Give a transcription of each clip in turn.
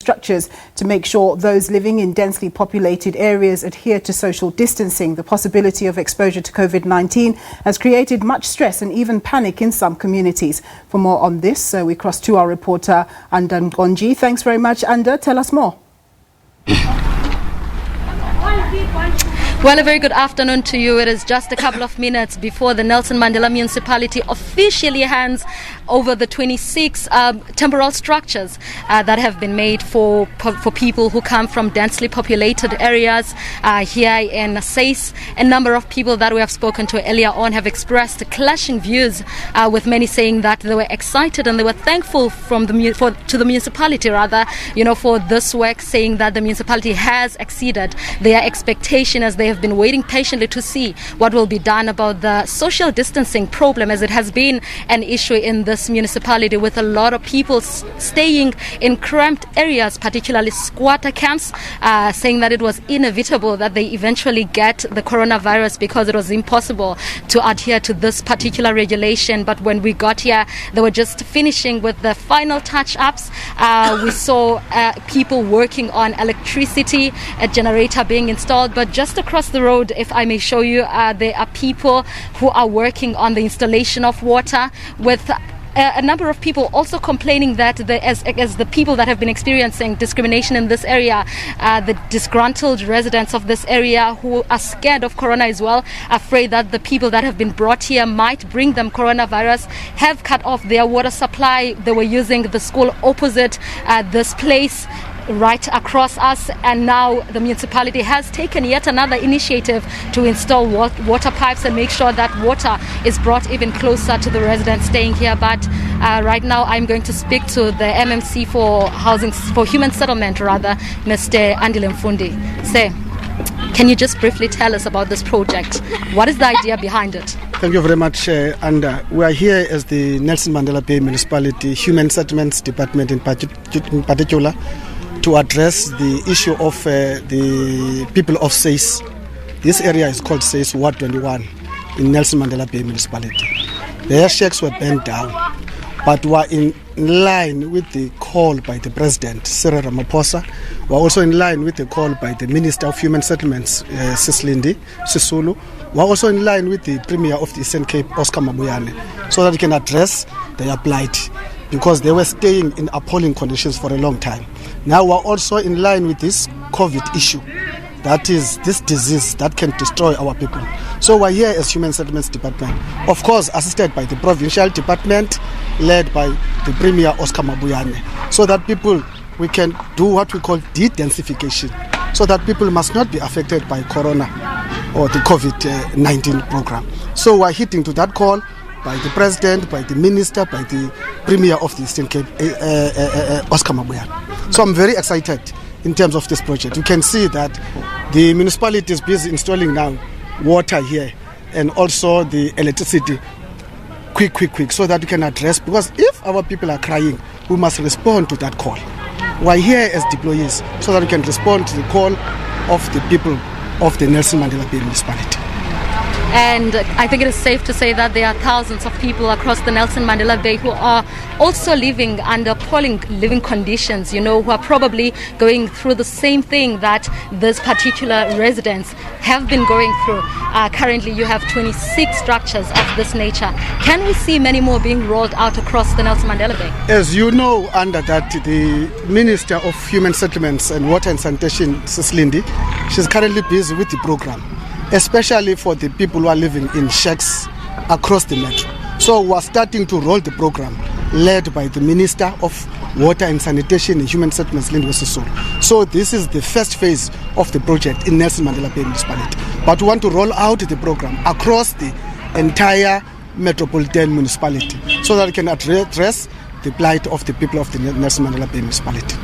structures to make sure those living in densely populated areas adhere to social distancing. The possibility of exposure to COVID-19 has created much stress and even panic in some communities. For more on this, we cross to our reporter Anda Nqonji. Thanks very much, Anda. Tell us more. Well, a very good afternoon to you. It is just a couple of minutes before the Nelson Mandela Municipality officially hands over the 26 temporal structures that have been made for people who come from densely populated areas here in SABC. A number of people that we have spoken to earlier on have expressed clashing views, with many saying that they were excited and they were thankful to the municipality for this work, saying that the municipality has exceeded their expectation as they have been waiting patiently to see what will be done about the social distancing problem, as it has been an issue in this municipality, with a lot of people staying in cramped areas, particularly squatter camps, saying that it was inevitable that they eventually get the coronavirus because it was impossible to adhere to this particular regulation. But when we got here, they were just finishing with the final touch-ups. We saw people working on electricity, a generator being installed, but just across the road, if I may show you, there are people who are working on the installation of water, with a number of people also complaining that as the people that have been experiencing discrimination in this area, the disgruntled residents of this area who are scared of corona as well, afraid that the people that have been brought here might bring them coronavirus, have cut off their water supply. They were using the school opposite this place right across us, and now the municipality has taken yet another initiative to install water pipes and make sure that water is brought even closer to the residents staying here. But right now I'm going to speak to the MMC for Human Settlement, Mr. Anda Nqonji. Sir, can you just briefly tell us about this project? What is the idea behind it? Thank you very much, Anda. We are here as the Nelson Mandela Bay Municipality Human Settlements Department in particular, to address the issue of the people of SABC. This area is called SABC Ward 21 in Nelson Mandela Bay Municipality. Their shacks were burnt down, but were in line with the call by the President, Cyril Ramaphosa. Were also in line with the call by the Minister of Human Settlements, Sislindi Sisulu. Were also in line with the Premier of the Eastern Cape, Oscar Mabuyane, so that we can address their plight, because they were staying in appalling conditions for a long time. Now we're also in line with this COVID issue, that is this disease that can destroy our people. So we're here as Human Settlements Department, of course assisted by the Provincial Department, led by the Premier Oscar Mabuyane, so that we can do what we call de-densification, so that people must not be affected by corona or the COVID-19 program. So we're hitting to that call by the President, by the Minister, by the Premier of the Eastern Cape, Oscar Mabuyane. So I'm very excited in terms of this project. You can see that the municipality is busy installing now water here, and also the electricity quick, so that we can address, because if our people are crying, we must respond to that call. We're here as deployees so that we can respond to the call of the people of the Nelson Mandela Bay Municipality. And I think it is safe to say that there are thousands of people across the Nelson Mandela Bay who are also living under appalling living conditions, who are probably going through the same thing that this particular residents have been going through. Currently, you have 26 structures of this nature. Can we see many more being rolled out across the Nelson Mandela Bay? As you know, Under that, the Minister of Human Settlements and Water and Sanitation, Sislindi, she's currently busy with the program, especially for the people who are living in shacks across the metro. So we're starting to roll the program, led by the Minister of Water and Sanitation and Human Settlements, Lindiwe Sisulu. So this is the first phase of the project in Nelson Mandela Bay Municipality. But we want to roll out the program across the entire metropolitan municipality, so that we can address the plight of the people of the Nelson Mandela Bay Municipality.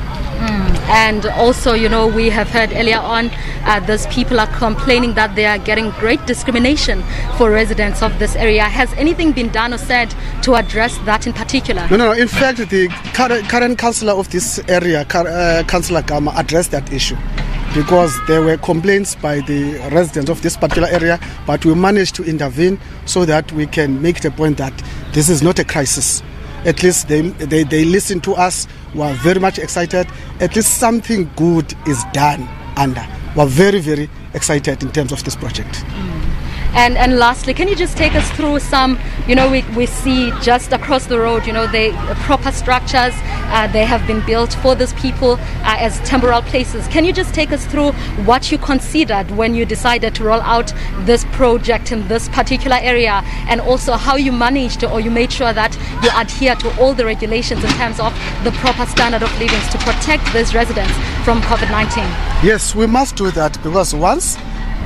And also, we have heard earlier on, those people are complaining that they are getting great discrimination for residents of this area. Has anything been done or said to address that in particular? No. In fact, the current councillor of this area, Councillor Gama, addressed that issue, because there were complaints by the residents of this particular area, but we managed to intervene so that we can make the point that this is not a crisis. At least they listen to us. we are very much excited. At least something good is done, and we are very, very excited in terms of this project. And lastly, can you just take us through some, we see just across the road, the proper structures, they have been built for these people as temporal places. Can you just take us through what you considered when you decided to roll out this project in this particular area, and also how you managed or you made sure that you adhere to all the regulations in terms of the proper standard of living to protect these residents from COVID-19? Yes, we must do that, because once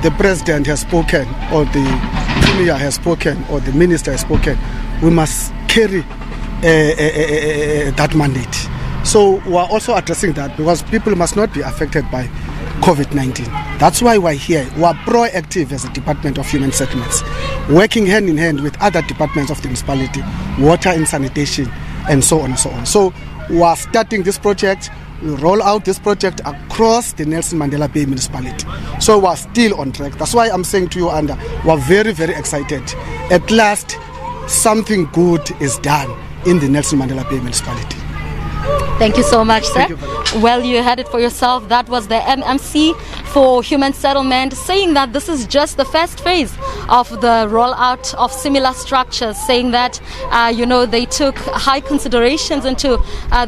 the president has spoken, or the premier has spoken, or the minister has spoken, we must carry that mandate. So we are also addressing that, because people must not be affected by COVID-19. That's why we're here. We are proactive as a Department of Human Settlements, working hand in hand with other departments of the municipality, water and sanitation, and so on and so on. So we are starting this project. We roll out this project across the Nelson Mandela Bay municipality. So we're still on track. That's why I'm saying to you, Anda, we're very, very excited. At last, something good is done in the Nelson Mandela Bay municipality. Thank you so much, sir. You well, you had it for yourself. That was the MMC for Human Settlement, saying that this is just the first phase of the rollout of similar structures, saying that, they took high considerations into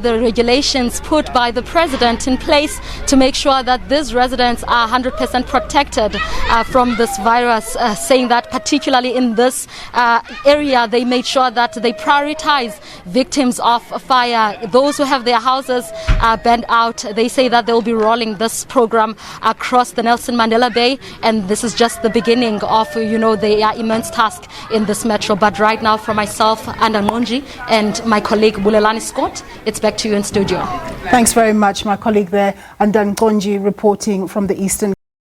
the regulations put by the president in place to make sure that these residents are 100% protected from this virus, saying that particularly in this area, they made sure that they prioritize victims of fire, those who have their houses burned out. They say that they will be rolling this program across the Nelson Mandela Bay, and this is just the beginning of, their immense task in this metro. But right now, from myself, Anda Nqonji, and my colleague Bulelani Scott, it's back to you in studio. Thanks very much, my colleague there, Anda Nqonji, reporting from the Eastern